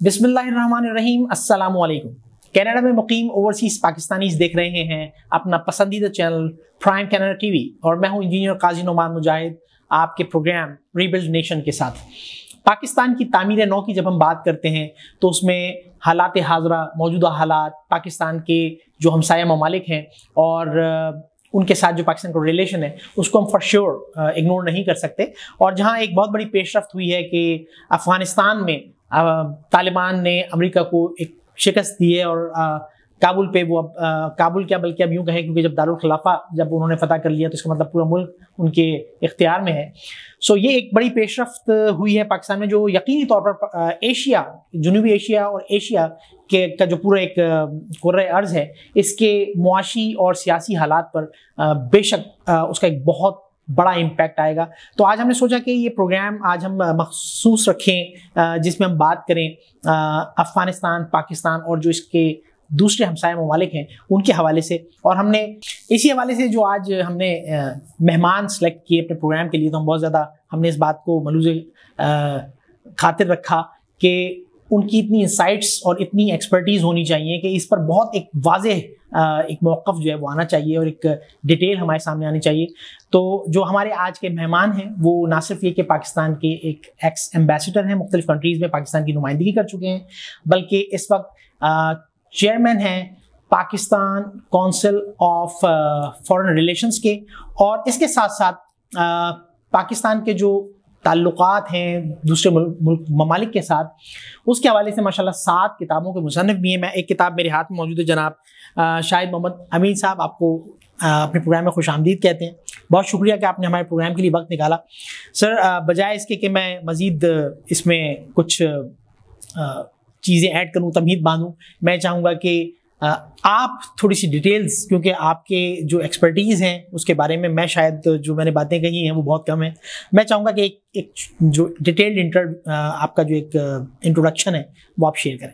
بسم اللہ الرحمن الرحیم. السلام علیکم. کینیڈا میں مقیم اوورسیز پاکستانیز دیکھ رہے ہیں اپنا پسندیدہ channel prime Canada T V, اور میں ہوں انجینئر قاضی نعمان مجاہد آپ کے پروگرام ریبلڈ نیشن کے ساتھ. پاکستان کی تعمیر نو کی جب ہم بات کرتے ہیں تو اس میں حالات حاضرہ، موجودہ حالات، پاکستان کے جو ہمسایہ ممالک ہیں اور ان کے ساتھ جو پاکستان کا ریلیشن ہے اس کو ہم فار شیور اگنور نہیں کر سکتے. اور جہاں ایک بہت بڑی پیش رفت ہوئی ہے کہ افغانستان میں طالبان نے امریکہ کو ایک شکست دی ہے، اور کابل پہ وہ کابل کیا بلکہ اب یوں کہیں، کیونکہ جب دارالخلافہ جب انہوں نے فتح کر لیا تو اس کا مطلب پورا ملک ان کے اختیار میں ہے. سو یہ ایک بڑی پیش رفت ہوئی ہے پاکستان میں، جو یقینی طور پر ایشیا، جنوبی ایشیا اور ایشیا کا جو پورا ایک کرۂ ارض ہے اس کے معاشی اور سیاسی حالات پر بے شک اس کا ایک بہت بڑا امپیکٹ آئے گا. تو آج ہم نے سوچا کہ یہ پروگرام آج ہم مخصوص رکھیں جس میں ہم بات کریں افغانستان، پاکستان اور جو اس کے دوسرے ہمسایہ ممالک ہیں ان کے حوالے سے. اور ہم نے اسی حوالے سے جو آج ہم نے مہمان سلیکٹ کیے اپنے پروگرام کے لیے، تو ہم بہت زیادہ ہم نے اس بات کو ملوز خاطر رکھا کہ ان کی اتنی انسائٹس اور اتنی ایکسپرٹیز ہونی چاہیے کہ اس پر بہت ایک واضح ایک موقف جو ہے وہ آنا چاہیے اور ایک ڈیٹیل ہمارے سامنے آنی چاہیے. تو جو ہمارے آج کے مہمان ہیں وہ نہ صرف یہ کہ پاکستان کے ایک ایکس ایمبیسڈر ہیں، مختلف کنٹریز میں پاکستان کی نمائندگی کر چکے ہیں، بلکہ اس وقت چیئرمین ہیں Pakistan council of foreign relations کے، اور اس کے ساتھ ساتھ پاکستان کے جو تعلقات ہیں دوسرے ممالک کے ساتھ اس کے حوالے سے ماشاءاللہ 7 کتابوں کے مصنف بھی ہیں. میں ایک کتاب میرے ہاتھ میں موجود ہے، جناب شاہد محمد امین صاحب، آپ کو اپنے پروگرام میں خوش آمدید کہتے ہیں. بہت شکریہ کہ آپ نے ہمارے پروگرام کے لیے وقت نکالا. سر، بجائے اس کے کہ میں مزید اس میں کچھ چیزیں ایڈ کروں، تمہید باندھوں، میں چاہوں گا کہ آپ تھوڑی سی ڈیٹیلز، کیونکہ آپ کے جو ایکسپرٹیز ہیں اس کے بارے میں شاید جو میں نے باتیں کہی ہیں وہ بہت کم ہیں. میں چاہوں گا کہ ایک جو ڈیٹیلڈ آپ کا جو ایک انٹروڈکشن ہے وہ آپ شیئر کریں.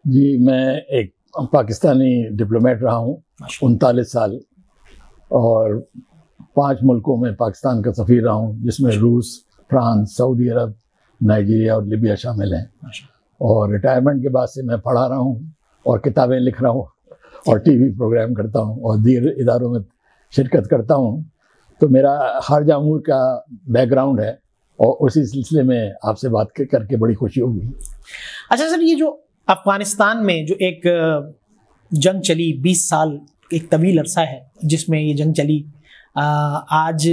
جی، میں ایک پاکستانی ڈپلومیٹ رہا ہوں 39 سال، اور 5 ملکوں میں پاکستان کا سفیر رہا ہوں، جس میں روس، فرانس، سعودی عرب، نائجیریا اور لیبیا شامل ہیں. اور ریٹائرمنٹ کے بعد سے میں پڑھا رہا ہوں اور کتابیں لکھ رہا ہوں اور ٹی وی پروگرام کرتا ہوں اور دیگر اداروں میں شرکت کرتا ہوں. تو میرا خارجہ امور کا بیک گراؤنڈ ہے، اور اسی سلسلے میں آپ سے بات کر کے بڑی خوشی ہوگی. اچھا سر، یہ جو افغانستان میں جو ایک جنگ چلی 20 سال، ایک طویل عرصہ ہے جس میں یہ جنگ چلی، آج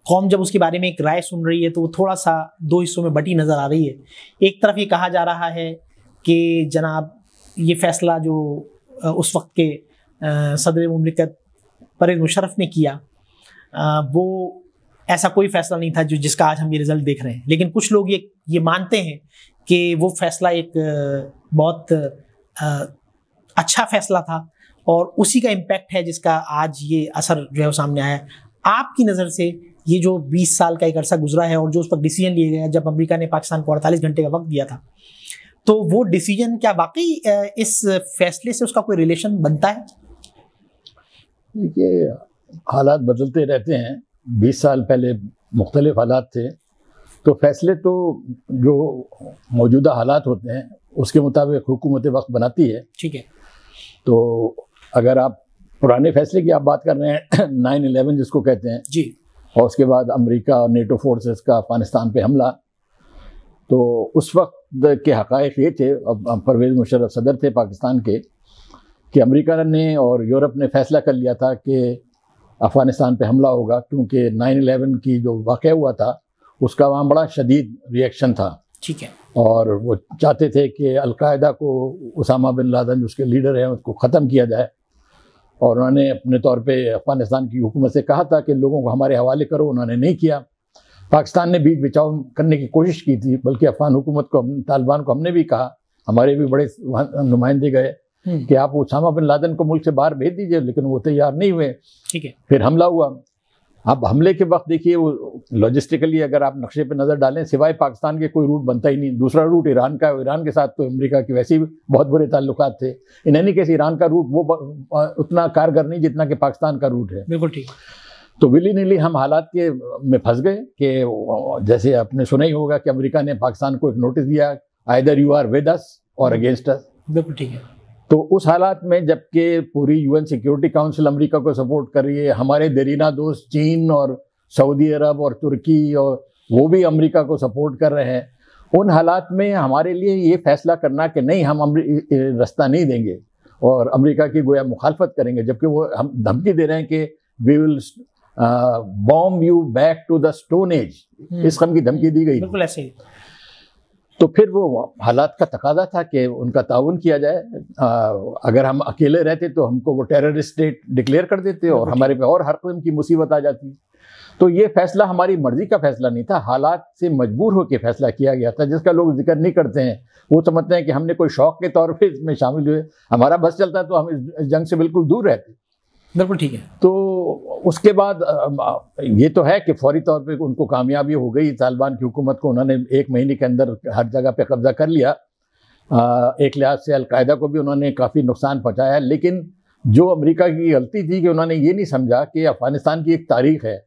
قوم جب اس کے بارے میں ایک رائے سن رہی ہے تو وہ تھوڑا سا 2 حصوں میں بٹی نظر آ رہی ہے. ایک طرف یہ کہا جا رہا ہے کہ جناب یہ فیصلہ جو اس وقت کے صدر مملکت پرویز مشرف نے کیا وہ ایسا کوئی فیصلہ نہیں تھا جس کا آج ہم یہ رزلٹ دیکھ رہے ہیں. لیکن کچھ لوگ یہ مانتے ہیں کہ وہ فیصلہ ایک بہت اچھا فیصلہ تھا، اور اسی کا امپیکٹ ہے جس کا آج یہ اثر جو ہے وہ سامنے آیا. آپ کی نظر سے یہ جو 20 سال کا ایک عرصہ گزرا ہے اور جو اس وقت ڈیسیجن لیا گیا جب امریکہ نے پاکستان کو 48 گھنٹے کا وقت دیا تھا، تو وہ ڈیسیجن کیا واقعی اس فیصلے سے اس کا کوئی ریلیشن بنتا ہے؟ دیکھیے، حالات بدلتے رہتے ہیں. 20 سال پہلے مختلف حالات تھے، تو فیصلے تو جو موجودہ حالات ہوتے ہیں اس کے مطابق حکومت وقت بناتی ہے. ٹھیک ہے. تو اگر آپ پرانے فیصلے کی آپ بات کر رہے ہیں 9/11 جس کو کہتے ہیں، جی، اور اس کے بعد امریکہ اور نیٹو فورسز کا افغانستان پہ حملہ، تو اس وقت کے حقائق یہ تھے، اب پرویز مشرف صدر تھے پاکستان کے، کہ امریکہ نے اور یورپ نے فیصلہ کر لیا تھا کہ افغانستان پہ حملہ ہوگا، کیونکہ 9/11 کی جو واقعہ ہوا تھا اس کا وہاں بڑا شدید ریئیکشن تھا. ٹھیک ہے. اور وہ چاہتے تھے کہ القاعدہ کو، اسامہ بن لادن جو اس کے لیڈر ہیں، اس کو ختم کیا جائے. اور انہوں نے اپنے طور پہ افغانستان کی حکومت سے کہا تھا کہ لوگوں کو ہمارے حوالے کرو، انہوں نے نہیں کیا. پاکستان نے بیچ بچاؤ کرنے کی کوشش کی تھی، بلکہ افغان حکومت کو، طالبان کو ہم نے بھی کہا، ہمارے بھی بڑے نمائندے گئے کہ آپ اسامہ بن لادن کو ملک سے باہر بھیج دیجئے، لیکن وہ تیار نہیں ہوئے. ٹھیک ہے. پھر حملہ ہوا. اب حملے کے وقت دیکھیے، وہ لاجسٹیکلی اگر آپ نقشے پہ نظر ڈالیں، سوائے پاکستان کے کوئی روٹ بنتا ہی نہیں. دوسرا روٹ ایران کا ہے، ایران کے ساتھ تو امریکہ کے ویسے ہی بہت برے تعلقات تھے. ان اینی کیس ایران کا روٹ وہ اتنا کارگر نہیں جتنا کہ پاکستان کا روٹ ہے. بالکل ٹھیک. تو ولی نیلی ہم حالات کے میں پھنس گئے کہ جیسے آپ نے سنا ہی ہوگا کہ امریکہ نے پاکستان کو ایک نوٹس دیا either you are with us or against us. بالکل ٹھیک ہے. تو اس حالات میں جب کہ پوری UN سیکیورٹی کاؤنسل امریکہ کو سپورٹ کر رہی ہے، ہمارے دیرینہ دوست چین اور سعودی عرب اور ترکی اور وہ بھی امریکہ کو سپورٹ کر رہے ہیں، ان حالات میں ہمارے لیے یہ فیصلہ کرنا کہ نہیں ہم رستہ نہیں دیں گے اور امریکہ کی گویا مخالفت کریں گے، جبکہ وہ ہم دھمکی دے رہے ہیں کہ we will bomb you back to the stone age، اس قسم کی دھمکی دی گئی. بالکل ایسے ہی. تو پھر وہ حالات کا تقاضا تھا کہ ان کا تعاون کیا جائے. اگر ہم اکیلے رہتے تو ہم کو وہ ٹیررسٹ اسٹیٹ ڈکلیئر کر دیتے اور ہمارے پہ اور ہر قسم کی مصیبت آ جاتی. تو یہ فیصلہ ہماری مرضی کا فیصلہ نہیں تھا، حالات سے مجبور ہو کے فیصلہ کیا گیا تھا، جس کا لوگ ذکر نہیں کرتے ہیں. وہ سمجھتے ہیں کہ ہم نے کوئی شوق کے طور پہ اس میں شامل ہوئے، ہمارا بس چلتا تو ہم اس جنگ سے بالکل دور رہتے. بالکل ٹھیک ہے. تو اس کے بعد یہ تو ہے کہ فوری طور پہ ان کو کامیابی ہو گئی، طالبان کی حکومت کو انہوں نے 1 مہینے کے اندر ہر جگہ پہ قبضہ کر لیا. ایک لحاظ سے القاعدہ کو بھی انہوں نے کافی نقصان پہنچایا ہے. لیکن جو امریکہ کی غلطی تھی کہ انہوں نے یہ نہیں سمجھا کہ افغانستان کی ایک تاریخ ہے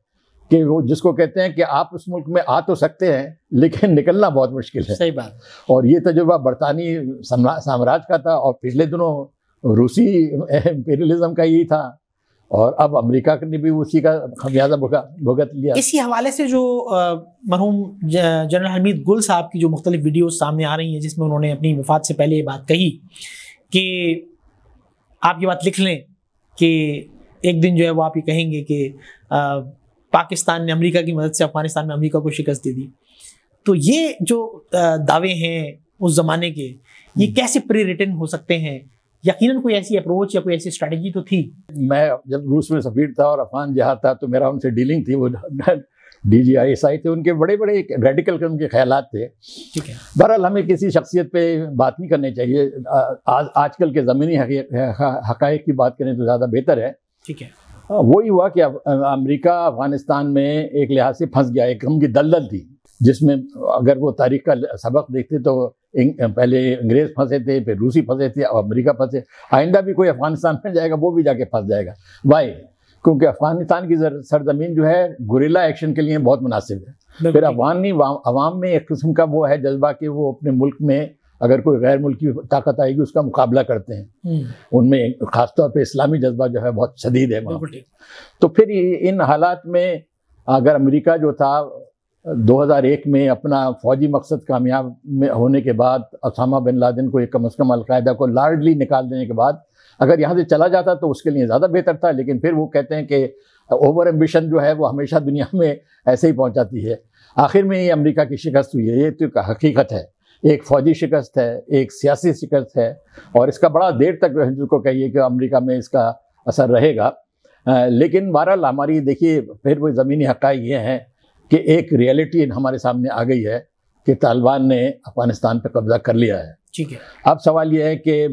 کہ وہ جس کو کہتے ہیں کہ آپ اس ملک میں آ تو سکتے ہیں لیکن نکلنا بہت مشکل ہے. صحیح بات. اور یہ تجربہ برطانوی سامراج کا تھا اور پچھلے دنوں روسی امپیریلزم کا یہی تھا، اور اب امریکہ نے بھی اسی کا خمیازہ بھگت لیا. اسی حوالے سے جو مرحوم جنرل حمید گل صاحب کی جو مختلف ویڈیوز سامنے آ رہی ہیں جس میں انہوں نے اپنی وفات سے پہلے یہ بات کہی کہ آپ یہ بات لکھ لیں کہ ایک دن جو ہے وہ آپ یہ کہیں گے کہ پاکستان نے امریکہ کی مدد سے افغانستان میں امریکہ کو شکست دے دی. تو یہ جو دعوے ہیں اس زمانے کے، یہ کیسے پری ریٹن ہو سکتے ہیں؟ یقیناً کوئی ایسی اپروچ یا کوئی ایسی اسٹریٹجی تو تھی. میں جب روس میں سفیر تھا اور افغان جہاد تھا تو میرا ان سے ڈیلنگ تھی، وہ DGISI تھے، ان کے بڑے بڑے ریڈیکل قسم کے خیالات تھے. ٹھیک ہے. بہرحال ہمیں کسی شخصیت پہ بات نہیں کرنی چاہیے، آج کل کے زمینی حقائق کی بات کریں تو زیادہ بہتر ہے. ٹھیک ہے. وہی ہوا کہ امریکہ افغانستان میں ایک لحاظ سے پھنس گیا، ایک قسم کی دلدل تھی جس میں اگر وہ تاریخ کا سبق دیکھتے تو پہلے انگریز پھنسے تھے، پھر روسی پھنسے تھے، اور امریکہ پھنسے. آئندہ بھی کوئی افغانستان میں جائے گا وہ بھی جا کے پھنس جائے گا. وائی؟ کیونکہ افغانستان کی سرزمین جو ہے گوریلا ایکشن کے لیے بہت مناسب ہے. پھر افغانی عوام میں ایک قسم کا وہ ہے جذبہ کہ وہ اپنے ملک میں اگر کوئی غیر ملکی طاقت آئے گی اس کا مقابلہ کرتے ہیں. ان میں خاص طور پہ اسلامی جذبہ جو ہے بہت شدید ہے. تو پھر ان حالات میں اگر امریکہ جو تھا 2001 میں اپنا فوجی مقصد کامیاب ہونے کے بعد اسامہ بن لادن کو کم از کم القاعدہ کو لارڈلی نکال دینے کے بعد اگر یہاں سے چلا جاتا تو اس کے لیے زیادہ بہتر تھا. لیکن پھر وہ کہتے ہیں کہ اوور ایمبیشن جو ہے وہ ہمیشہ دنیا میں ایسے ہی پہنچاتی ہے. آخر میں یہ امریکہ کی شکست ہوئی ہے، یہ تو ایک حقیقت ہے. ایک فوجی شکست ہے، ایک سیاسی شکست ہے، اور اس کا بڑا دیر تک جس کو کہیے کہ امریکہ میں اس کا اثر رہے گا. لیکن بہرحال ہماری دیکھیے پھر وہ زمینی حقائق یہ ہیں کہ ایک ریئلٹی ہمارے سامنے آ گئی ہے کہ طالبان نے افغانستان پہ قبضہ کر لیا ہے. ٹھیک ہے. اب سوال یہ ہے کہ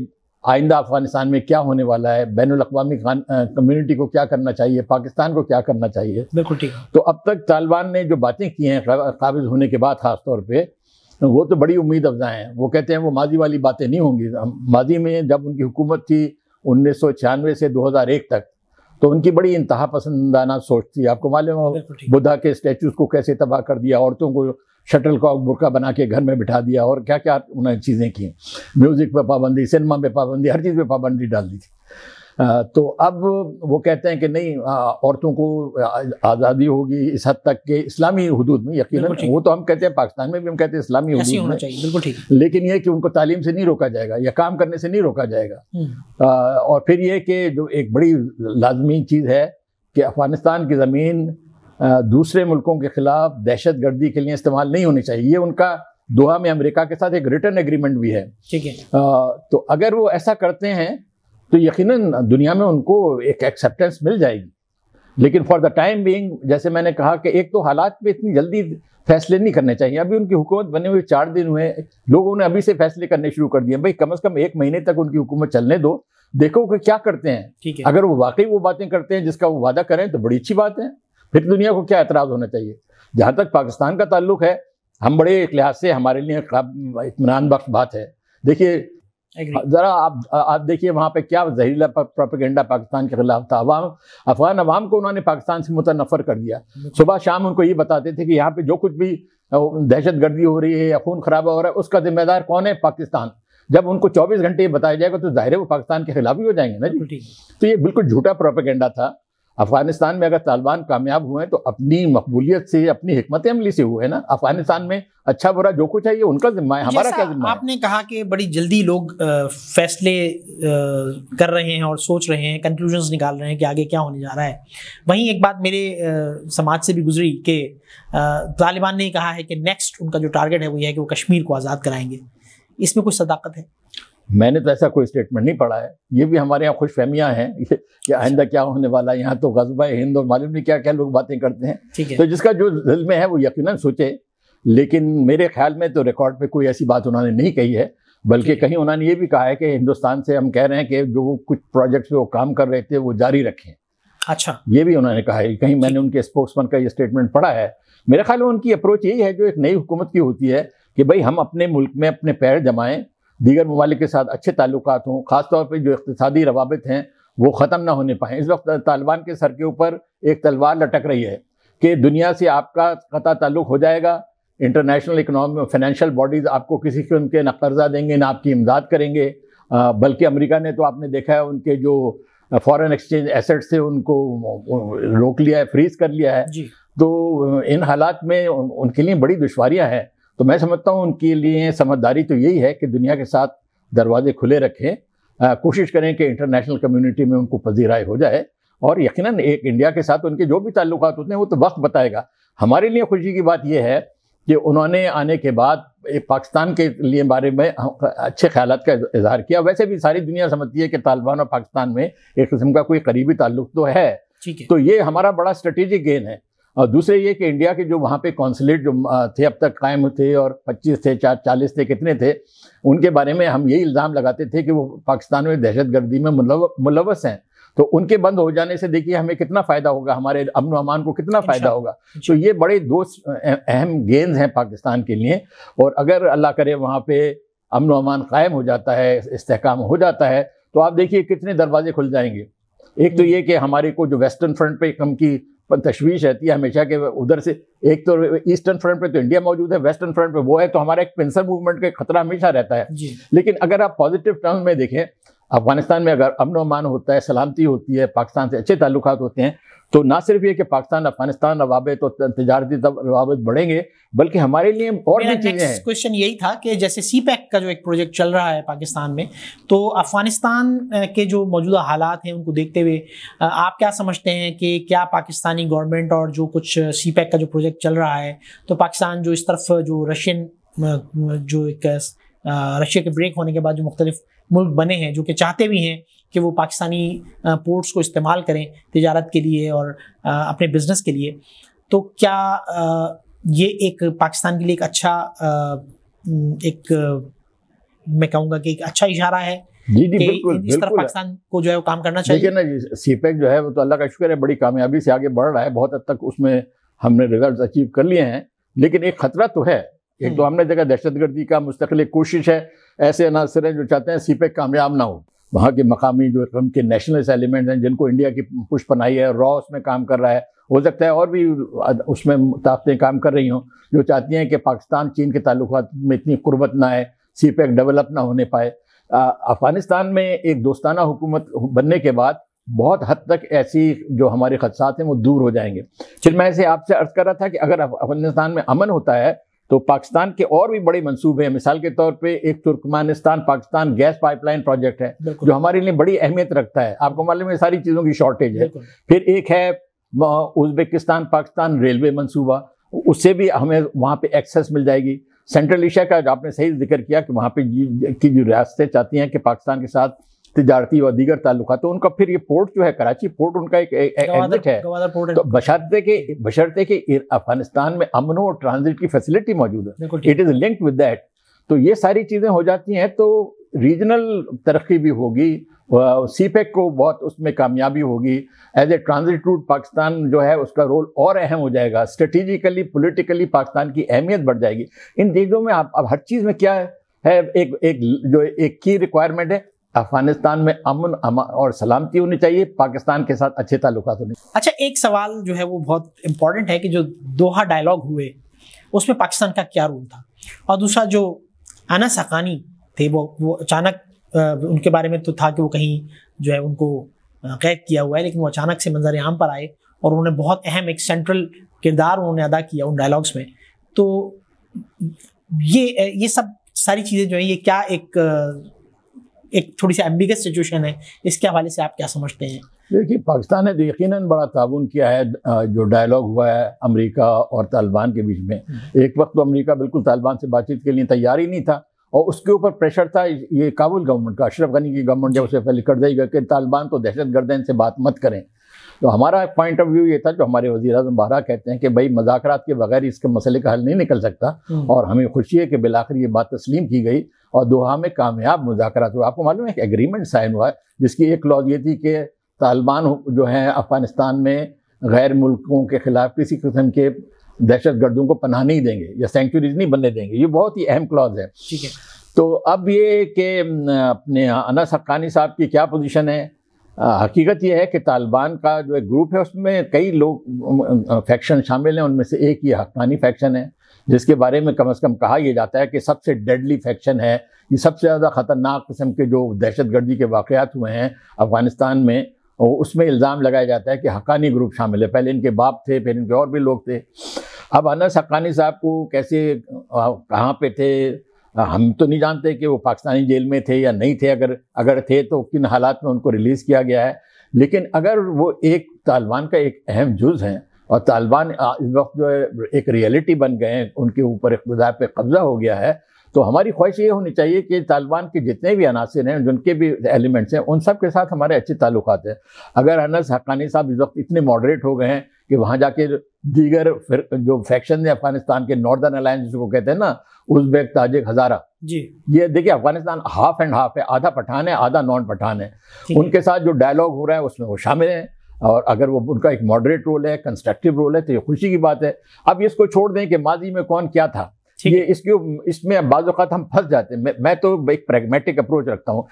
آئندہ افغانستان میں کیا ہونے والا ہے، بین الاقوامی کمیونٹی کو کیا کرنا چاہیے، پاکستان کو کیا کرنا چاہیے. بالکل ٹھیک ہے. تو اب تک طالبان نے جو باتیں کی ہیں قابض ہونے کے بعد خاص طور پہ وہ تو بڑی امید افزا ہیں. وہ کہتے ہیں وہ ماضی والی باتیں نہیں ہوں گی. ماضی میں جب ان کی حکومت تھی 1996 سے 2001 تک تو ان کی بڑی انتہا پسندانہ سوچ تھی. آپ کو معلوم ہو بدھا کے اسٹیچوز کو کیسے تباہ کر دیا، عورتوں کو شٹل کاک برقع بنا کے گھر میں بٹھا دیا، اور کیا کیا انہوں نے چیزیں کی. میوزک پہ پابندی، سنیما پہ پابندی، ہر چیز پہ پابندی ڈال دی تھی. تو اب وہ کہتے ہیں کہ نہیں، عورتوں کو آزادی ہوگی اس حد تک کہ اسلامی حدود میں. یقیناً وہ تو ہم کہتے ہیں پاکستان میں بھی ہم کہتے ہیں اسلامی حدود میں، بالکل ٹھیک. لیکن یہ کہ ان کو تعلیم سے نہیں روکا جائے گا یا کام کرنے سے نہیں روکا جائے گا. اور پھر یہ کہ جو ایک بڑی لازمی چیز ہے کہ افغانستان کی زمین دوسرے ملکوں کے خلاف دہشت گردی کے لیے استعمال نہیں ہونی چاہیے. یہ ان کا دوحہ میں امریکہ کے ساتھ ایک ریٹرن ایگریمنٹ بھی ہے. ٹھیک ہے. تو اگر وہ ایسا کرتے ہیں تو یقیناً دنیا میں ان کو ایک ایکسیپٹنس مل جائے گی. لیکن فار دا ٹائم بینگ جیسے میں نے کہا کہ ایک تو حالات پہ اتنی جلدی فیصلے نہیں کرنے چاہیے. ابھی ان کی حکومت بنے ہوئے 4 دن ہوئے، لوگوں نے ابھی سے فیصلے کرنے شروع کر دیے. بھائی کم از کم 1 مہینے تک ان کی حکومت چلنے دو، دیکھو کہ کیا کرتے ہیں. اگر وہ واقعی وہ باتیں کرتے ہیں جس کا وہ وعدہ کریں تو بڑی اچھی بات ہے. پھر دنیا کو کیا اعتراض ہونا چاہیے. جہاں تک پاکستان کا تعلق ہے، ہم بڑے ایک لحاظ سے ہمارے لیے اطمینان بخش بات ہے. دیکھیے ذرا آپ دیکھیے وہاں پہ کیا زہریلا پروپیگنڈا پاکستان کے خلاف تھا. افغان عوام کو انہوں نے پاکستان سے متنفر کر دیا. صبح شام ان کو یہ بتاتے تھے کہ یہاں پہ جو کچھ بھی دہشت گردی ہو رہی ہے یا خون خرابہ ہو رہا ہے اس کا ذمہ دار کون ہے؟ پاکستان. جب ان کو 24 گھنٹے بتایا جائے گا تو ظاہر ہے وہ پاکستان کے خلاف ہی ہو جائیں گے نا جی. تو یہ بالکل جھوٹا پروپیگنڈا تھا. افغانستان میں اگر طالبان کامیاب ہوئے تو اپنی مقبولیت سے، اپنی حکمت عملی سے ہوئے نا. افغانستان میں اچھا برا جو کچھ ہے یہ ان کا ذمہ ہے، ہمارا کیا ذمہ ہے؟ آپ نے کہا کہ بڑی جلدی لوگ فیصلے کر رہے ہیں اور سوچ رہے ہیں، کنکلوژنز نکال رہے ہیں کہ آگے کیا ہونے جا رہا ہے. وہیں ایک بات میرے سماج سے بھی گزری کہ طالبان نے کہا ہے کہ نیکسٹ ان کا جو ٹارگٹ ہے وہ یہ ہے کہ وہ کشمیر کو آزاد کرائیں گے. اس میں کچھ صداقت ہے؟ میں نے تو ایسا کوئی اسٹیٹمنٹ نہیں پڑھا ہے. یہ بھی ہمارے یہاں خوش فہمیاں ہیں کہ آئندہ کیا ہونے والا ہے. یہاں تو غزوہ ہند اور معلوم نہیں کیا کیا لوگ باتیں کرتے ہیں. تو جس کا جو دل میں ہے وہ یقیناً سوچے. لیکن میرے خیال میں تو ریکارڈ پہ کوئی ایسی بات انہوں نے نہیں کہی ہے، بلکہ کہیں انہوں نے یہ بھی کہا ہے کہ ہندوستان سے ہم کہہ رہے ہیں کہ جو کچھ پروجیکٹس پہ وہ کام کر رہے تھے وہ جاری رکھیں. اچھا، یہ بھی انہوں نے کہا ہے. کہیں میں نے ان کے اسپوکس مین کا یہ اسٹیٹمنٹ پڑھا ہے. میرے خیال میں ان کی اپروچ یہی ہے جو ایک نئی حکومت کی ہوتی ہے کہ بھائی ہم اپنے ملک میں اپنے پیر جمائیں، دیگر ممالک کے ساتھ اچھے تعلقات ہوں، خاص طور پہ جو اقتصادی روابط ہیں وہ ختم نہ ہونے پائیں. اس وقت طالبان کے سر کے اوپر ایک تلوار لٹک رہی ہے کہ دنیا سے آپ کا قطع تعلق ہو جائے گا. انٹرنیشنل اکنامی فائنینشیل باڈیز آپ کو کسی قسم کے نہ قرضہ دیں گے نہ آپ کی امداد کریں گے. بلکہ امریکہ نے تو آپ نے دیکھا ہے ان کے جو فارن ایکسچینج ایسٹس تھے ان کو روک لیا ہے، فریز کر لیا ہے. تو ان حالات میں ان کے لیے بڑی دشواریاں ہیں. تو میں سمجھتا ہوں ان کے لیے سمجھداری تو یہی ہے کہ دنیا کے ساتھ دروازے کھلے رکھیں، کوشش کریں کہ انٹرنیشنل کمیونٹی میں ان کو پذیرائی ہو جائے. اور یقیناً ایک انڈیا کے ساتھ ان کے جو بھی تعلقات ہوتے ہیں وہ تو وقت بتائے گا. ہمارے لیے خوشی کی بات یہ ہے کہ انہوں نے آنے کے بعد پاکستان کے لیے بارے میں اچھے خیالات کا اظہار کیا. ویسے بھی ساری دنیا سمجھتی ہے کہ طالبان اور پاکستان میں ایک قسم کا کوئی قریبی تعلق تو ہے. تو یہ ہمارا بڑا اسٹریٹجک گین ہے. اور دوسرے یہ کہ انڈیا کے جو وہاں پہ کونسلیٹ جو تھے اب تک قائم تھے، اور 25 تھے 40 تھے کتنے تھے، ان کے بارے میں ہم یہی الزام لگاتے تھے کہ وہ پاکستان میں دہشت گردی میں ملوث ہیں. تو ان کے بند ہو جانے سے دیکھیے ہمیں کتنا فائدہ ہوگا، ہمارے امن و امان کو کتنا فائدہ ہوگا. تو یہ بڑے دو اہم گینز ہیں پاکستان کے لیے. اور اگر اللہ کرے وہاں پہ امن و امان قائم ہو جاتا ہے، استحکام ہو جاتا ہے، تو آپ دیکھیے کتنے دروازے کھل جائیں گے. ایک تو یہ کہ ہمارے کو جو ویسٹرن فرنٹ پہ کم کی تشویش رہتی ہے ہمیشہ کہ ادھر سے، ایک تو ایسٹرن فرنٹ پہ تو انڈیا موجود ہے، ویسٹرن فرنٹ پہ وہ ہے، تو ہمارا ایک پنسر موومنٹ کا خطرہ ہمیشہ رہتا ہے. لیکن اگر آپ پازیٹیو ٹرم میں دیکھیں، افغانستان میں اگر امن و امان ہوتا ہے، سلامتی ہوتی ہے، پاکستان سے اچھے تعلقات ہوتے ہیں، تو نہ صرف یہ کہ پاکستان افغانستان روابط اور تجارتی روابط بڑھیں گے، بلکہ ہمارے لیے اور بھی چیزیں ہیں. کوشچن یہی تھا کہ جیسے سی پیک کا جو ایک پروجیکٹ چل رہا ہے پاکستان میں، تو افغانستان کے جو موجودہ حالات ہیں ان کو دیکھتے ہوئے آپ کیا سمجھتے ہیں کہ کیا پاکستانی گورنمنٹ اور جو کچھ سی پیک کا جو پروجیکٹ چل رہا ہے، تو پاکستان جو اس طرف جو رشین جو ایک رشیا کے بریک ہونے کے بعد جو مختلف ملک بنے ہیں جو کہ چاہتے بھی ہیں کہ وہ پاکستانی پورٹس کو استعمال کریں تجارت کے لیے اور اپنے بزنس کے لیے، تو کیا یہ ایک پاکستان کے لیے ایک اچھا ایک میں کہوں گا کہ ایک اچھا اشارہ ہے؟ جی بالکل، اس طرح پاکستان کو جو ہے وہ کام کرنا چاہیے. دیکھیں نا جی، سی پیک جو ہے وہ تو اللہ کا شکر ہے بڑی کامیابی سے آگے بڑھ رہا ہے. بہت حد تک اس میں ہم نے ریزلٹس اچیو کر لیے ہیں، لیکن ایک خطرہ تو ہے. ایک تو ہم نے دیکھا دہشت گردی کا مستقل ایک کوشش ہے. ایسے عناصر ہیں جو چاہتے ہیں سی پیک کامیاب نہ ہو. وہاں کے مقامی جو قسم کے نیشنلسٹ ایلیمنٹس ہیں جن کو انڈیا کی پش پناہی ہے، را اس میں کام کر رہا ہے، ہو سکتا ہے اور بھی اس میں طاقتیں کام کر رہی ہوں جو چاہتی ہیں کہ پاکستان چین کے تعلقات میں اتنی قربت نہ آئے، سی پیک ڈیولپ نہ ہونے پائے. افغانستان میں ایک دوستانہ حکومت بننے کے بعد بہت حد تک ایسی جو ہمارے خدشات ہیں وہ دور ہو جائیں گے. پھر میں ایسے آپ سے عرض کر رہا تھا کہ اگر افغانستان میں امن ہوتا ہے تو پاکستان کے اور بھی بڑے منصوبے ہیں. مثال کے طور پہ ایک Turkmenistan Pakistan gas pipeline project ہے جو ہمارے لیے بڑی اہمیت رکھتا ہے. آپ کو معلوم ہے ساری چیزوں کی شارٹیج ہے. پھر ایک ہے ازبکستان پاکستان ریلوے منصوبہ، اس سے بھی ہمیں وہاں پہ ایکسیس مل جائے گی. سینٹرل ایشیا کا جو آپ نے صحیح ذکر کیا کہ وہاں پہ کی جو ریاستیں چاہتی ہیں کہ پاکستان کے ساتھ تجارتی اور دیگر تعلقات، تو ان کا پھر یہ پورٹ جو ہے کراچی پورٹ ان کا ایک ایگزٹ ہے. تو بشرطے کہ افغانستان میں امن اور ٹرانزٹ کی فیسلٹی موجود ہے، it is linked with that. تو یہ ساری چیزیں ہو جاتی ہیں تو ریجنل ترقی بھی ہوگی، سی پیک کو بہت اس میں کامیابی ہوگی. As a transit route Pakistan جو ہے اس کا رول اور اہم ہو جائے گا. اسٹریٹجیکلی پولیٹیکلی پاکستان کی اہمیت بڑھ جائے گی. ان چیزوں میں اب ہر چیز میں کیا ہے ہے ایک کی ریکوائرمنٹ ہے افغانستان میں امن اور سلامتی ہونی چاہیے، پاکستان کے ساتھ اچھے تعلقات ہونے چاہیے۔ اچھا، ایک سوال جو ہے وہ بہت امپورٹنٹ ہے کہ جو دوحہ ڈائلاگ ہوئے اس میں پاکستان کا کیا رول تھا، اور دوسرا جو انس حقانی تھے وہ اچانک ان کے بارے میں تو تھا کہ وہ کہیں جو ہے ان کو قید کیا ہوا ہے، لیکن وہ اچانک سے منظر عام پر آئے اور انہوں نے بہت اہم ایک سینٹرل کردار انہوں نے ادا کیا ان ڈائلاگس میں۔ تو یہ سب ساری چیزیں جو ہیں یہ کیا ایک تھوڑی سی ایمبیگس سچویشن ہے، اس کے حوالے سے آپ کیا سمجھتے ہیں؟ دیکھیے، پاکستان نے یقیناً بڑا تعاون کیا ہے، جو ڈائلاگ ہوا ہے امریکہ اور طالبان کے بیچ میں۔ ایک وقت تو امریکہ بالکل طالبان سے بات چیت کے لیے تیار ہی نہیں تھا، اور اس کے اوپر پریشر تھا یہ کابل گورنمنٹ کا، اشرف غنی کی گورنمنٹ جب اسے پہلے کر دے گا کہ طالبان تو دہشت گرد ہیں، ان سے بات مت کریں۔ تو ہمارا پوائنٹ آف ویو یہ تھا، جو ہمارے وزیر اعظم بارہا کہتے ہیں کہ بھائی مذاکرات کے بغیر اس کے مسئلے کا حل نہیں نکل سکتا، اور ہمیں خوشی ہے کہ بالآخر یہ بات تسلیم کی گئی اور دوحہ میں کامیاب مذاکرات ہوئے۔ آپ کو معلوم ہے کہ ایگریمنٹ سائن ہوا ہے جس کی ایک کلوز یہ تھی کہ طالبان جو ہیں افغانستان میں غیر ملکوں کے خلاف کسی قسم کے دہشت گردوں کو پناہ نہیں دیں گے یا سینکچوریز نہیں بننے دیں گے۔ یہ بہت ہی اہم کلوز ہے۔ ٹھیک ہے، تو اب یہ کہ اپنے انس حقانی صاحب کی کیا پوزیشن ہے، حقیقت یہ ہے کہ طالبان کا جو ایک گروپ ہے اس میں کئی لوگ فیکشن شامل ہیں، ان میں سے ایک یہ حقانی فیکشن ہے جس کے بارے میں کم از کم کہا یہ جاتا ہے کہ سب سے ڈیڈلی فیکشن ہے، یہ سب سے زیادہ خطرناک قسم کے جو دہشت گردی کے واقعات ہوئے ہیں افغانستان میں، اس میں الزام لگایا جاتا ہے کہ حقانی گروپ شامل ہے۔ پہلے ان کے باپ تھے، پھر ان کے اور بھی لوگ تھے۔ اب انس حقانی صاحب کو کیسے، کہاں پہ تھے، ہم تو نہیں جانتے کہ وہ پاکستانی جیل میں تھے یا نہیں تھے، اگر تھے تو کن حالات میں ان کو ریلیز کیا گیا ہے، لیکن اگر وہ ایک طالبان کا ایک اہم جز ہیں اور طالبان اس وقت جو ہے ایک ریئلٹی بن گئے ہیں، ان کے اوپر اقتدار پہ قبضہ ہو گیا ہے، تو ہماری خواہش یہ ہونی چاہیے کہ طالبان کے جتنے بھی عناصر ہیں، جن کے بھی ایلیمنٹس ہیں، ان سب کے ساتھ ہمارے اچھے تعلقات ہیں۔ اگر انس حقانی صاحب اس وقت اتنے ماڈریٹ ہو گئے ہیں کہ وہاں جا کے دیگر جو فیکشن ہیں افغانستان کے، ناردرن الائنس جس کو کہتے ہیں نا، ازبیک، تاجک، ہزارہ، جی یہ دیکھیں افغانستان ہاف اینڈ ہاف ہے، آدھا پٹھان ہے آدھا نان پٹھان ہے، ان کے ساتھ جو ڈائلاگ ہو رہا ہے اس میں وہ شامل ہیں، اور اگر وہ ان کا ایک ماڈریٹ رول ہے، کنسٹرکٹیو رول ہے، تو یہ خوشی کی بات ہے۔ اب اس کو چھوڑ دیں کہ ماضی میں کون کیا تھا، یہ اس میں بعض اوقات ہم پھنس جاتے ہیں۔ میں تو ایک پریگمیٹک اپروچ رکھتا ہوں،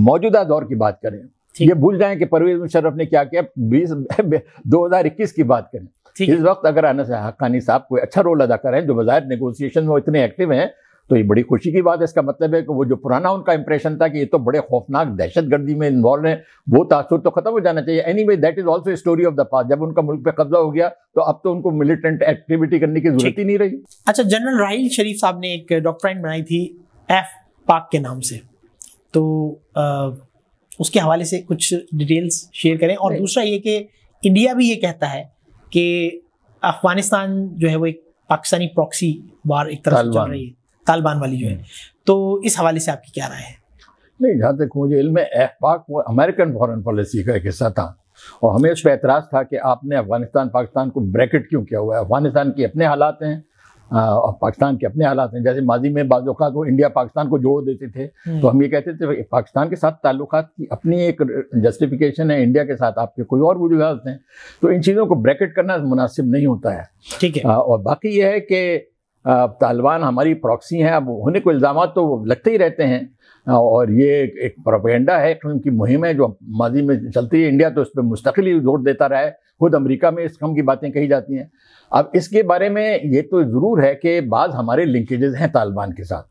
موجودہ دور کی بات کریں، یہ بھول جائیں کہ پرویز مشرف نے کیا کیا، 2021 کی بات کریں۔ اس وقت اگر انس حقانی صاحب کوئی اچھا رول ادا کر رہے ہیں، جو بظاہر نیگوسیشن میں اتنے ایکٹیو ہیں، تو یہ بڑی خوشی کی بات ہے۔ اس کا مطلب ہے کہ وہ جو پرانا ان کا امپریشن تھا کہ یہ تو بڑے خوفناک دہشت گردی میں انوالو ہیں، وہ تاثر تو ختم ہو جانا چاہیے۔ Any way that is also a story of the past. جب ان کا ملک پہ قبضہ ہو گیا تو اب تو ان کو ملیٹنٹ ایکٹیویٹی کرنے کی ضرورت ہی نہیں رہی۔ اچھا، جنرل راحیل شریف صاحب نے ایک ڈاکٹرائن بنائی تھی ایف پاک کے نام سے، تو اس کے حوالے سے کچھ ڈیٹیلز شیئر کریں۔ اور دوسرا یہ کہ انڈیا بھی یہ کہتا ہے کہ افغانستان جو ہے وہ ایک پاکستانی پراکسی وار ایک طرف سے چل رہی ہے، طالبان والی جو ہے، تو اس حوالے سے آپ کی کیا رائے ہے؟ نہیں، جہاں تک مجھے علم ہے، ایف پاک وہ امریکن فارن پالیسی کا ایک حصہ تھا، اور ہمیں اس پہ اعتراض تھا کہ آپ نے افغانستان پاکستان کو بریکٹ کیوں کیا ہوا ہے۔ افغانستان کے اپنے حالات ہیں اور پاکستان کے اپنے حالات ہیں۔ جیسے ماضی میں بعض اوقات وہ انڈیا پاکستان کو جوڑ دیتے تھے، تو ہم یہ کہتے تھے پاکستان کے ساتھ تعلقات کی اپنی ایک جسٹیفیکیشن ہے، انڈیا کے ساتھ آپ کے کوئی اور وجوہات ہیں، تو ان چیزوں کو بریکٹ کرنا مناسب نہیں ہوتا ہے۔ ٹھیک ہے، اور باقی یہ ہے کہ طالبان ہماری پراکسی ہیں، اب ہونے کو الزامات تو لگتے ہی رہتے ہیں، اور یہ ایک پروپیگنڈا ہے، ان کی مہم ہے جو ماضی میں چلتی ہے۔ انڈیا تو اس پہ مستقل ہی زور دیتا رہا ہے، خود امریکہ میں اس قسم کی باتیں کہی جاتی ہیں۔ اب اس کے بارے میں یہ تو ضرور ہے کہ بعض ہمارے لنکیجز ہیں طالبان کے ساتھ،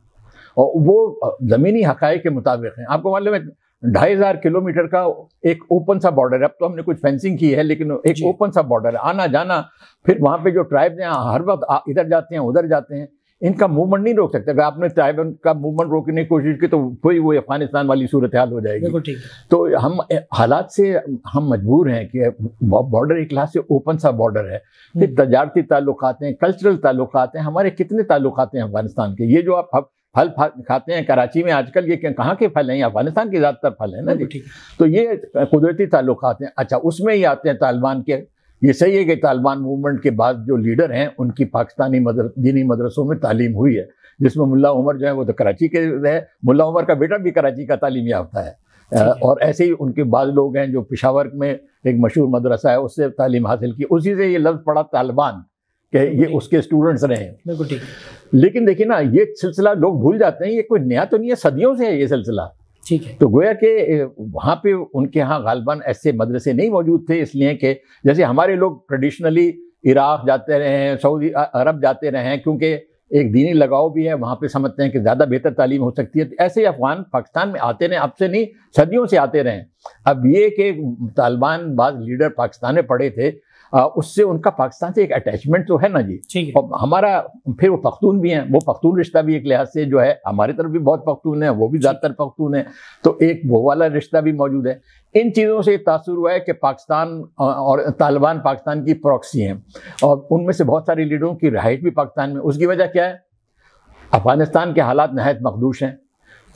اور وہ زمینی حقائق کے مطابق ہیں۔ آپ کو معلوم ہے 2500 کلومیٹر کا ایک اوپن سا بارڈر ہے۔ اب تو ہم نے کچھ فینسنگ کی ہے، لیکن ایک اوپن سا بارڈر ہے، آنا جانا، پھر وہاں پہ جو ٹرائبز ہیں ہر وقت ادھر جاتے ہیں ادھر جاتے ہیں، ان کا موومنٹ نہیں روک سکتے۔ اگر آپ نے ٹرائب کا موومنٹ روکنے کی کوشش کی تو کوئی وہ افغانستان والی صورتحال ہو جائے گی۔ تو ہم حالات سے ہم مجبور ہیں کہ بارڈر ایک لحاظ سے اوپن سا بارڈر ہے، پھر تجارتی تعلقات ہیں، کلچرل تعلقات ہیں، ہمارے کتنے تعلقات ہیں افغانستان کے۔ یہ جو آپ پھل کھاتے ہیں کراچی میں آج کل، یہ کہاں کے پھل ہیں؟ افغانستان کے زیادہ تر پھل ہیں نا جی۔ تو یہ قدرتی تعلقات ہیں۔ اچھا، اس میں ہی آتے ہیں طالبان کے۔ یہ صحیح ہے کہ طالبان موومنٹ کے بعد جو لیڈر ہیں ان کی پاکستانی دینی مدرسوں میں تعلیم ہوئی ہے، جس میں ملا عمر جو ہے وہ تو کراچی کے ہے، ملا عمر کا بیٹا بھی کراچی کا تعلیم یافتہ ہے، اور ایسے ہی ان کے بعض لوگ ہیں جو پشاور میں ایک مشہور مدرسہ ہے اس سے تعلیم حاصل کی، اسی سے یہ لفظ پڑا طالبان کہ یہ اس کے اسٹوڈنٹس رہے ہیں. بالکل ٹھیک. لیکن دیکھیے نا یہ سلسلہ لوگ بھول جاتے ہیں, یہ کوئی نیا تو نہیں ہے, صدیوں سے ہے یہ سلسلہ. ٹھیک ہے. تو گویا کہ وہاں پہ ان کے ہاں غالباً ایسے مدرسے نہیں موجود تھے, اس لیے کہ جیسے ہمارے لوگ ٹریڈیشنلی عراق جاتے رہے ہیں, سعودی عرب جاتے رہے ہیں, کیونکہ ایک دینی لگاؤ بھی ہے, وہاں پہ سمجھتے ہیں کہ زیادہ بہتر تعلیم ہو سکتی ہے. ایسے ہی افغان پاکستان میں آتے رہے, اب سے نہیں صدیوں سے آتے رہے. اب یہ کہ طالبان بعض لیڈر پاکستان میں پڑھے تھے, اس سے ان کا پاکستان سے ایک اٹیچمنٹ تو ہے نا جی. اور ہمارا پھر وہ پختون بھی ہیں, وہ پختون رشتہ بھی ایک لحاظ سے جو ہے, ہماری طرف بھی بہت پختون ہیں, وہ بھی زیادہ تر پختون ہیں, تو ایک وہ والا رشتہ بھی موجود ہے. ان چیزوں سے تاثر ہوا ہے کہ پاکستان اور طالبان پاکستان کی پراکسی ہیں, اور ان میں سے بہت سارے لیڈروں کی رہائش بھی پاکستان میں. اس کی وجہ کیا ہے؟ افغانستان کے حالات نہایت مخدوش ہیں.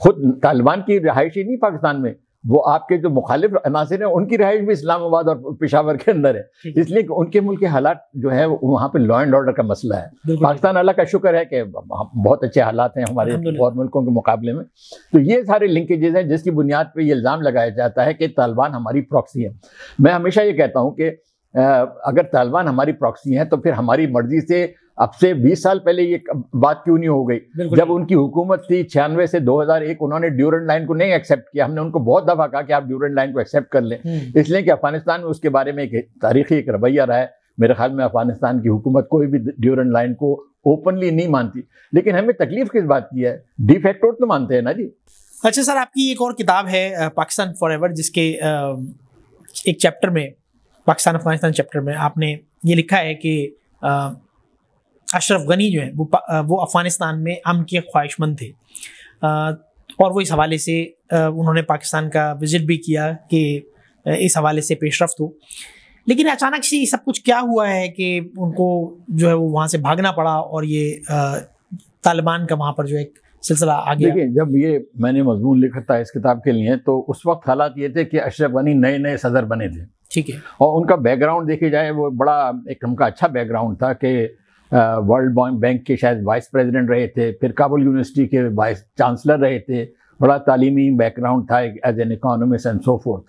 خود طالبان کی رہائش ہی نہیں پاکستان میں, وہ آپ کے جو مخالف عناصر ہیں ان کی رہائش بھی اسلام آباد اور پشاور کے اندر ہے, اس لیے کہ ان کے ملک کے حالات جو ہے وہاں پہ لا اینڈ آرڈر کا مسئلہ ہے. پاکستان اللہ کا شکر ہے کہ بہت اچھے حالات ہیں ہمارے اور ملکوں کے مقابلے میں. تو یہ سارے لنکیجز ہیں جس کی بنیاد پہ یہ الزام لگایا جاتا ہے کہ طالبان ہماری پراکسی ہے. میں ہمیشہ یہ کہتا ہوں کہ اگر طالبان ہماری پراکسی ہیں تو پھر ہماری مرضی سے اب سے 20 سال پہلے یہ بات کیوں نہیں ہو گئی؟ جب ان کی حکومت تھی 96 سے 2001, انہوں نے ڈیورنڈ لائن کو نہیں ایکسیپٹ کیا. ہم نے ان کو بہت دفعہ کہا کہ آپ ڈیورنڈ لائن کو ایکسیپٹ کر لیں, اس لیے کہ افغانستان میں اس کے بارے میں ایک تاریخی ایک رویہ رہا ہے. میرے خیال میں افغانستان کی حکومت کوئی بھی ڈیورنڈ لائن کو اوپنلی نہیں مانتی, لیکن ہمیں تکلیف کس بات کی ہے؟ ڈی فیکٹو تو مانتے ہیں نا جی. اچھا سر, آپ کی ایک اور کتاب ہے پاکستان فار ایور, جس کے ایک چیپٹر میں, پاکستان افغانستان چیپٹر میں, آپ نے یہ لکھا ہے کہ اشرف غنی جو ہیں وہ افغانستان میں امن کے خواہش مند تھے, اور وہ اس حوالے سے انہوں نے پاکستان کا وزٹ بھی کیا کہ اس حوالے سے پیش رفت ہو. لیکن اچانک سے یہ سب کچھ کیا ہوا ہے کہ ان کو جو ہے وہ وہاں سے بھاگنا پڑا, اور یہ طالبان کا وہاں پر جو ایک سلسلہ آ گیا. دیکھیں, جب یہ میں نے مضمون لکھا تھا اس کتاب کے لیے تو اس وقت حالات یہ تھے کہ اشرف غنی نئے صدر بنے تھے. ٹھیک ہے. اور ان کا بیک گراؤنڈ دیکھے جائے وہ بڑا ایک ان کا اچھا بیک گراؤنڈ تھا کہ ورلڈ بینک کے شاید وائس پریزیڈنٹ رہے تھے, پھر کابل یونیورسٹی کے وائس چانسلر رہے تھے, بڑا تعلیمی بیک گراؤنڈ تھا as an economist and so forth.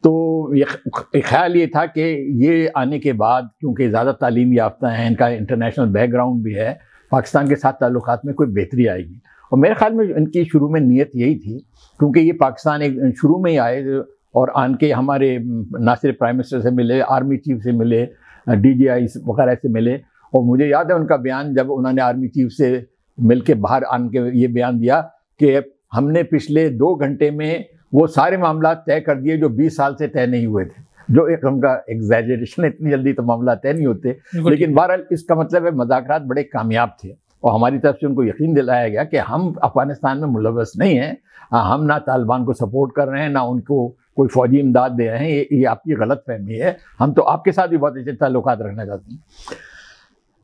تو یہ خیال یہ تھا کہ یہ آنے کے بعد کیونکہ زیادہ تعلیم یافتہ ہیں, ان کا انٹرنیشنل بیک گراؤنڈ بھی ہے, پاکستان کے ساتھ تعلقات میں کوئی بہتری آئے گی. اور میرے خیال میں ان کی شروع میں نیت یہی تھی, کیونکہ یہ پاکستان ایک شروع میں ہی آئے اور آن کے ہمارے نہ صرف پرائم منسٹر سے ملے, آرمی چیف سے ملے, ڈی جی آئی وغیرہ سے ملے. اور مجھے یاد ہے ان کا بیان جب انہوں نے آرمی چیف سے مل کے باہر آن کے یہ بیان دیا کہ ہم نے پچھلے 2 گھنٹے میں وہ سارے معاملات طے کر دیے جو 20 سال سے طے نہیں ہوئے تھے. جو ایک ہم کا ایگزیجریشن, اتنی جلدی تو معاملات طے نہیں ہوتے, لیکن بہرحال اس کا مطلب ہے مذاکرات بڑے کامیاب تھے, اور ہماری طرف سے ان کو یقین دلایا گیا کہ ہم افغانستان میں ملوث نہیں ہیں, ہم نہ طالبان کو سپورٹ کر رہے ہیں نہ ان کو کوئی فوجی امداد دے رہے ہیں, یہ آپ کی غلط فہمی ہے, ہم تو آپ کے ساتھ بھی بہت اچھے تعلقات رکھنا چاہتے ہیں.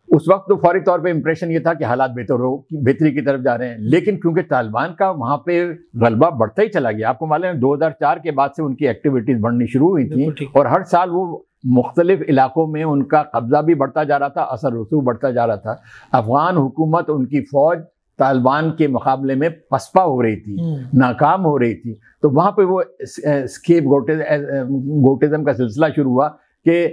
اس وقت تو فوری طور پہ امپریشن یہ تھا کہ حالات بہتری کی طرف جا رہے ہیں, لیکن کیونکہ طالبان کا وہاں پہ غلبہ بڑھتا ہی چلا گیا. آپ کو معلوم ہے 2004 کے بعد سے ان کی ایکٹیویٹیز بڑھنی شروع ہوئی تھیں, اور ہر سال وہ مختلف علاقوں میں ان کا قبضہ بھی بڑھتا جا رہا تھا, اثر رسوخ بڑھتا جا رہا تھا. افغان حکومت, ان کی فوج طالبان کے مقابلے میں پسپا ہو رہی تھی, ناکام ہو رہی تھی. تو وہاں پہ وہ اسکیپ گوٹزم کا سلسلہ شروع ہوا کہ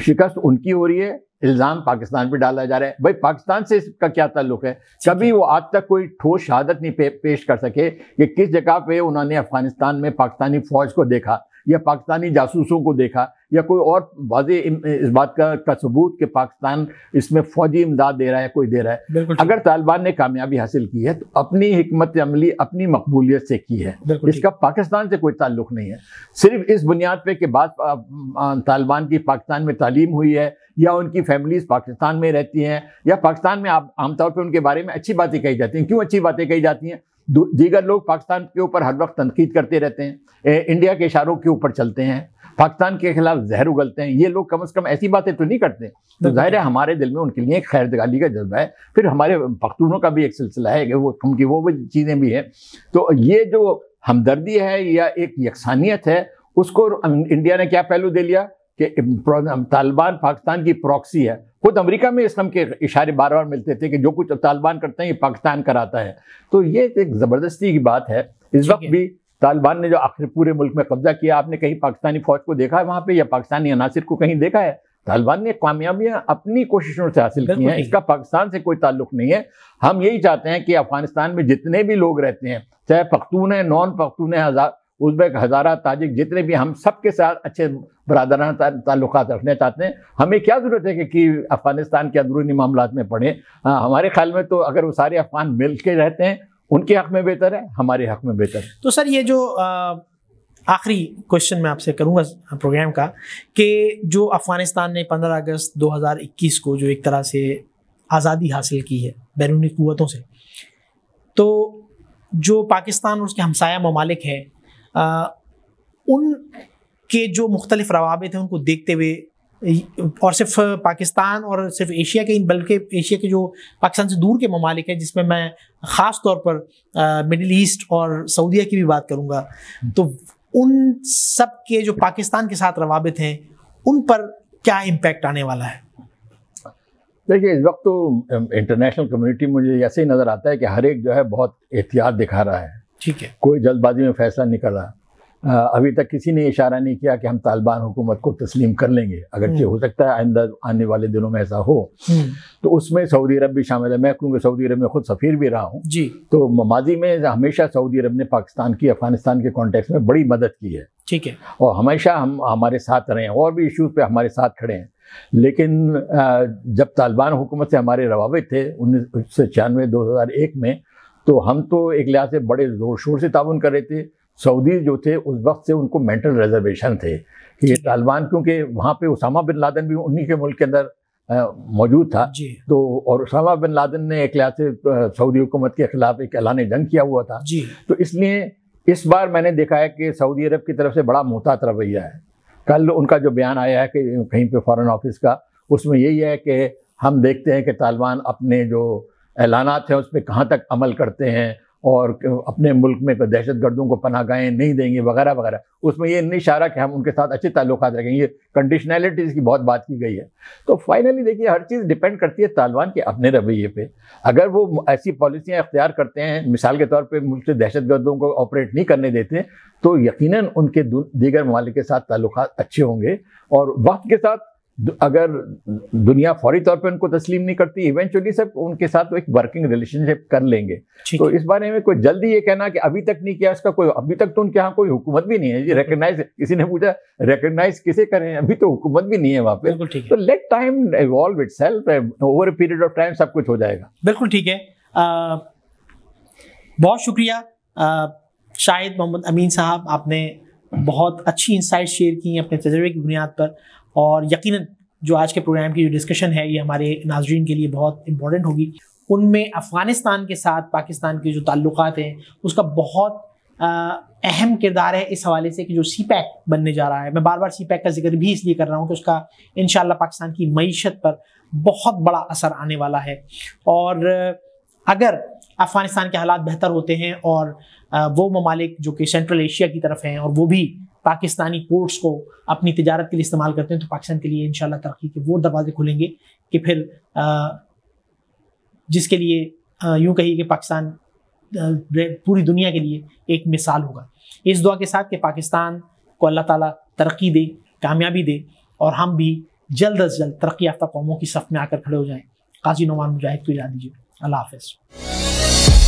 شکست ان کی ہو رہی ہے, الزام پاکستان پہ ڈالا جا رہا ہے. بھائی پاکستان سے اس کا کیا تعلق ہے؟ کبھی وہ آج تک کوئی ٹھوس شہادت نہیں پیش کر سکے کہ کس جگہ پہ انہوں نے افغانستان میں پاکستانی فوج کو دیکھا یا پاکستانی جاسوسوں کو دیکھا یا کوئی اور واضح اس بات کا ثبوت کہ پاکستان اس میں فوجی امداد دے رہا ہے, کوئی دے رہا ہے. اگر طالبان نے کامیابی حاصل کی ہے تو اپنی حکمت عملی اپنی مقبولیت سے کی ہے, اس کا پاکستان سے کوئی تعلق نہیں ہے. صرف اس بنیاد پہ کہ بعض طالبان کی پاکستان میں تعلیم ہوئی ہے یا ان کی فیملیز پاکستان میں رہتی ہیں یا پاکستان میں عام طور پہ ان کے بارے میں اچھی باتیں کہی جاتی ہیں. کیوں اچھی باتیں کہی جاتی ہیں؟ دیگر لوگ پاکستان کے اوپر ہر وقت تنقید کرتے رہتے ہیں, انڈیا کے اشاروں کے اوپر چلتے ہیں, پاکستان کے خلاف زہر اگلتے ہیں. یہ لوگ کم از کم ایسی باتیں تو نہیں کرتے. تو ظاہر ہے ہمارے دل میں ان کے لیے ایک خیر دگالی کا جذبہ ہے. پھر ہمارے پختونوں کا بھی ایک سلسلہ ہے کہ وہ چیزیں بھی ہیں. تو یہ جو ہمدردی ہے یا ایک یکسانیت ہے, اس کو انڈیا نے کیا پہلو دے لیا کہ طالبان پاکستان کی پراکسی ہے. خود امریکہ میں اس قسم کے اشارے بار بار ملتے تھے کہ جو کچھ طالبان کرتے ہیں یہ پاکستان کراتا ہے. تو یہ ایک زبردستی کی بات ہے. اس وقت بھی طالبان نے جو آخر پورے ملک میں قبضہ کیا, آپ نے کہیں پاکستانی فوج کو دیکھا ہے وہاں پہ یا پاکستانی عناصر کو کہیں دیکھا ہے؟ طالبان نے کامیابیاں اپنی کوششوں سے حاصل کی ہیں، اس کا پاکستان سے کوئی تعلق نہیں ہے۔ ہم یہی چاہتے ہیں کہ افغانستان میں جتنے بھی لوگ رہتے ہیں، چاہے پختون ہیں، نان پختون ہیں، ازبیک، ہزارہ، تاجک، جتنے بھی، ہم سب کے ساتھ اچھے برادرانہ تعلقات رکھنا چاہتے ہیں۔ ہمیں کیا ضرورت ہے کہ افغانستان کے اندرونی معاملات میں پڑھیں؟ ہمارے خیال میں تو اگر وہ سارے افغان مل کے رہتے ہیں، ان کے حق میں بہتر ہے، ہمارے حق میں بہتر ہے۔ تو سر یہ جو آخری کوشچن میں آپ سے کروں گا پروگرام کا، کہ جو افغانستان نے 15 اگست 2021 کو جو ایک طرح سے آزادی حاصل کی ہے بیرونی قوتوں سے، تو جو پاکستان اور اس کے ہمسایہ ممالک ہیں، ان کے جو مختلف روابط ہیں ان کو دیکھتے ہوئے، اور صرف پاکستان اور صرف ایشیا کے، بلکہ ایشیا کے جو پاکستان سے دور کے ممالک ہیں، جس میں میں خاص طور پر مڈل ایسٹ اور سعودیہ کی بھی بات کروں گا، تو ان سب کے جو پاکستان کے ساتھ روابط ہیں ان پر کیا امپیکٹ آنے والا ہے؟ دیکھیے، اس وقت تو انٹرنیشنل کمیونٹی مجھے ایسے ہی نظر آتا ہے کہ ہر ایک جو ہے بہت احتیاط دکھا رہا ہے۔ ٹھیک ہے، کوئی جلد بازی میں فیصلہ نہیں کر رہا۔ ابھی تک کسی نے اشارہ نہیں کیا کہ ہم طالبان حکومت کو تسلیم کر لیں گے، اگرچہ ہو سکتا ہے آئندہ آنے والے دنوں میں ایسا ہو۔ تو اس میں سعودی عرب بھی شامل ہے۔ میں کیونکہ سعودی عرب میں خود سفیر بھی رہا ہوں، جی، تو ماضی میں ہمیشہ سعودی عرب نے پاکستان کی، افغانستان کے کانٹیکس میں بڑی مدد کی ہے۔ ٹھیک ہے، اور ہمیشہ ہم ہمارے ساتھ رہے ہیں، اور بھی ایشوز پہ ہمارے ساتھ کھڑے ہیں۔ لیکن جب طالبان حکومت سے ہمارے روابط تھے 1996 2001 میں، تو ہم تو ایک لحاظ سے بڑے زور شور سے تعاون کر رہے تھے۔ سعودی جو تھے اس وقت سے ان کو مینٹل ریزرویشن تھے کہ یہ طالبان، کیونکہ وہاں پہ اسامہ بن لادن بھی انہی کے ملک کے اندر موجود تھا، جی، تو اور اسامہ بن لادن نے ایک لحاظ سے سعودی حکومت کے خلاف ایک اعلان جنگ کیا ہوا تھا، جی، تو اس لیے اس بار میں نے دیکھا ہے کہ سعودی عرب کی طرف سے بڑا محتاط رویہ ہے۔ کل ان کا جو بیان آیا ہے کہ کہیں پہ فارن آفس کا، اس میں یہی ہے کہ ہم دیکھتے ہیں کہ طالبان اپنے جو اعلانات ہیں اس پہ کہاں تک عمل کرتے ہیں، اور اپنے ملک میں دہشت گردوں کو پناہ گاہیں نہیں دیں گے وغیرہ وغیرہ۔ اس میں یہ نہیں اشارہ کہ ہم ان کے ساتھ اچھے تعلقات رکھیں گے، کنڈیشنلٹیز کی بہت بات کی گئی ہے۔ تو فائنلی دیکھیے، ہر چیز ڈیپینڈ کرتی ہے طالبان کے اپنے رویے پہ۔ اگر وہ ایسی پالیسیاں اختیار کرتے ہیں، مثال کے طور پہ ملک سے دہشت گردوں کو آپریٹ نہیں کرنے دیتے، تو یقیناً ان کے دیگر ممالک کے ساتھ تعلقات اچھے ہوں گے، اور وقت کے ساتھ اگر دنیا فوری طور پہ ان کو تسلیم نہیں کرتی، ایونچولی سب ان کے ساتھ ایک ورکنگ ریلیشن شپ کر لیں گے۔ تو اس بارے میں کوئی جلدی یہ کہنا کہ ابھی تک نہیں کیا، اس کا کوئی، ابھی تک تو ان کے یہاں کوئی حکومت بھی نہیں ہے جی ریکگنائز۔ کسی نے پوچھا ریکگنائز کسے کریں، ابھی تو حکومت بھی نہیں ہے وہاں پہ۔ تو let time evaluate itself, over a period of time سب کچھ ہو جائے گا۔ بالکل ٹھیک ہے، بہت شکریہ شاہد محمد امین صاحب، آپ نے بہت اچھی انسائٹ شیئر کی اپنے تجربے کی بنیاد پر، اور یقیناً جو آج کے پروگرام کی جو ڈسکشن ہے یہ ہمارے ناظرین کے لیے بہت امپورٹنٹ ہوگی۔ ان میں افغانستان کے ساتھ پاکستان کے جو تعلقات ہیں اس کا بہت اہم کردار ہے، اس حوالے سے کہ جو سی پیک بننے جا رہا ہے، میں بار بار سی پیک کا ذکر بھی اس لیے کر رہا ہوں کہ اس کا انشاءاللہ پاکستان کی معیشت پر بہت بڑا اثر آنے والا ہے، اور اگر افغانستان کے حالات بہتر ہوتے ہیں اور وہ ممالک جو کہ سینٹرل ایشیا کی طرف ہیں اور وہ بھی پاکستانی پورٹس کو اپنی تجارت کے لیے استعمال کرتے ہیں، تو پاکستان کے لیے انشاءاللہ ترقی کے وہ دروازے کھلیں گے کہ پھر جس کے لیے یوں کہیے کہ پاکستان پوری دنیا کے لیے ایک مثال ہوگا۔ اس دعا کے ساتھ کہ پاکستان کو اللہ تعالیٰ ترقی دے، کامیابی دے، اور ہم بھی جلد از جلد ترقی یافتہ قوموں کی صف میں آ کر کھڑے ہو جائیں۔ قاضی نعمان مجاہد کو اجازت دیجیے، اللہ حافظ۔